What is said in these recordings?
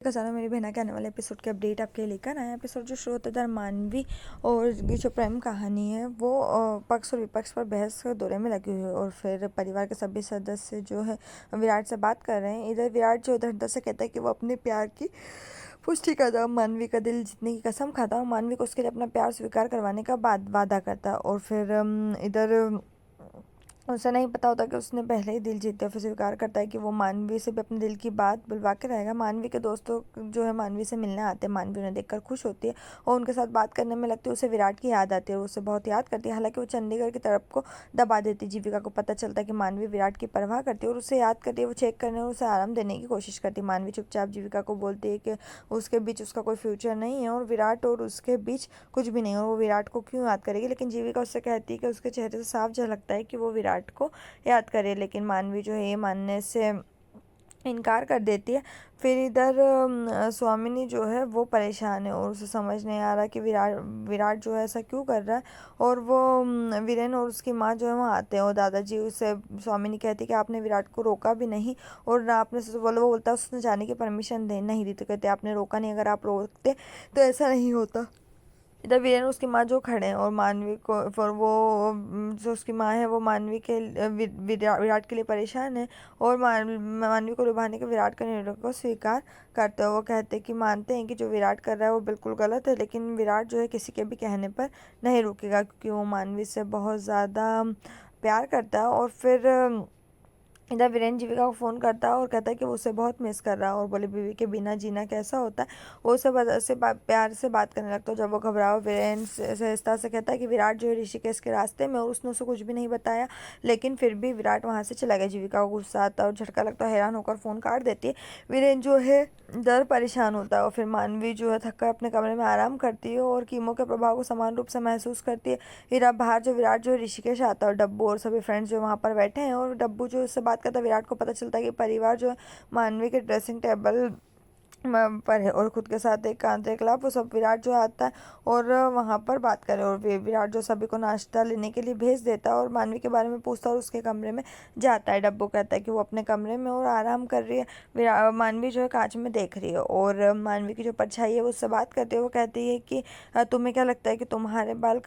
खजाना मेरी बहना के आने वाले एपिसोड के अपडेट आपके लिए लेकर आया। एपिसोड जो शुरू होता है मानवी और ये जो प्रेम कहानी है वो पक्ष और विपक्ष पर बहस के दौरे में लगी हुई है और फिर परिवार के सभी सदस्य जो है विराट से बात कर रहे हैं। इधर विराट जो उधर से कहता है कि वो अपने प्यार की पुष्टि करता है, मानवी का दिल जीतने की कसम खाता है और मानवी को उसके लिए अपना प्यार स्वीकार करवाने का वादा करता है। और फिर इधर उसे नहीं पता होता कि उसने पहले ही दिल जीत लिया। फिर स्वीकार करता है कि वो मानवी से भी अपने दिल की बात बुलवा के रहेगा। मानवी के दोस्तों जो है मानवी से मिलने आते हैं। मानवी उन्हें देखकर खुश होती है और उनके साथ बात करने में लगती है। उसे विराट की याद आती है और उसे बहुत याद करती है। हालांकि वो चंडीगढ़ की तरफ को दबा देती है। जीविका को पता चलता है कि मानवी विराट की परवाह करती है और उसे याद करती है। वो चेक करने और उसे आराम देने की कोशिश करती है। मानवी चुपचाप जीविका को बोलती है कि उसके बीच उसका कोई फ्यूचर नहीं है और विराट और उसके बीच कुछ भी नहीं है और वो विराट को क्यों याद करेगी। लेकिन जीविका उससे कहती है कि उसके चेहरे से साफ झलकता है कि वो विराट को याद करे। लेकिन मानवी जो है ये मानने से इनकार कर देती है। फिर इधर स्वामिनी जो है वो परेशान है और उसे समझ नहीं आ रहा कि विराट जो है ऐसा क्यों कर रहा है। और वो वीरेन और उसकी माँ जो है वहाँ आते हैं और दादाजी उसे स्वामिनी कहती है कि आपने विराट को रोका भी नहीं और ना आपने वो बोलता है उसने जाने की परमिशन दे नहीं दी। तो कहते आपने रोका नहीं, अगर आप रोकते तो ऐसा नहीं होता। इधर वीरेन और उसकी माँ जो खड़े हैं और मानवी को फिर वो जो उसकी माँ है वो मानवी के विराट के लिए परेशान है और मानवी को लुभाने के विराट का निर्णय को स्वीकार करते हैं। वो कहते हैं कि मानते हैं कि जो विराट कर रहा है वो बिल्कुल गलत है, लेकिन विराट जो है किसी के भी कहने पर नहीं रुकेगा क्योंकि वो मानवी से बहुत ज़्यादा प्यार करता है। और फिर इधर वीरेन जीविका को फ़ोन करता है और कहता है कि वो उसे बहुत मिस कर रहा है और बोले बीवी के बिना जीना कैसा होता है। वो उसे प्यार से बात करने लगता है। जब वो घबराओ वीरेन सहजता से कहता है कि विराट जो है ऋषिकेश के रास्ते में और उसने उसे कुछ भी नहीं बताया, लेकिन फिर भी विराट वहाँ से चला गया। जीविका को गुस्सा आता है और झटका लगता है, हैरान होकर फ़ोन काट देती है। वीरेन जो है डर परेशान होता है और फिर मानवी जो है थककर अपने कमरे में आराम करती है और कीमो के प्रभाव को समान रूप से महसूस करती है। फिर बाहर जो विराट जो ऋषिकेश आता है और डब्बू और सभी फ्रेंड्स जो वहाँ पर बैठे हैं और डब्बू जो उससे बात करता है। विराट को पता चलता है कि परिवार जो है मानवी के ड्रेसिंग टेबल पर है और खुद के साथ एक कांतरे क्लब वो सब विराट जो आता है और वहाँ पर बात करे और विराट जो सभी को नाश्ता लेने के लिए भेज देता है और मानवी के बारे में पूछता है और उसके कमरे में जाता है। डब्बू कहता है कि वो अपने कमरे में और आराम कर रही है। मानवी जो है कांच में देख रही है और मानवी की जो परछाई है वो उससे बात करती है। वो कहती है कि तुम्हें क्या लगता है कि तुम्हारे बाल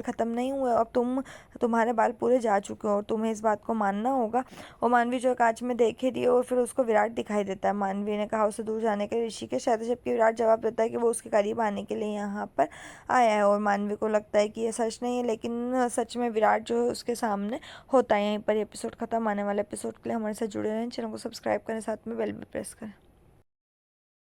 ख़त्म नहीं हुए, अब तुम्हारे बाल पूरे जा चुके हो और तुम्हें इस बात को मानना होगा। और मानवी जो कांच में देख ही रही है और फिर उसको विराट दिखाई देता है। मानवी ने कहा उसे दूर जाने के लिए ऋषिकेश आया था, जबकि विराट जवाब देता है कि वो उसके करीब आने के लिए यहाँ पर आया है। और मानवी को लगता है कि ये सच नहीं है, लेकिन सच में विराट जो है उसके सामने होता है। यहीं पर एपिसोड खत्म। आने वाले एपिसोड के लिए हमारे साथ जुड़े रहें, चैनल को सब्सक्राइब करें, साथ में बेल भी प्रेस करें।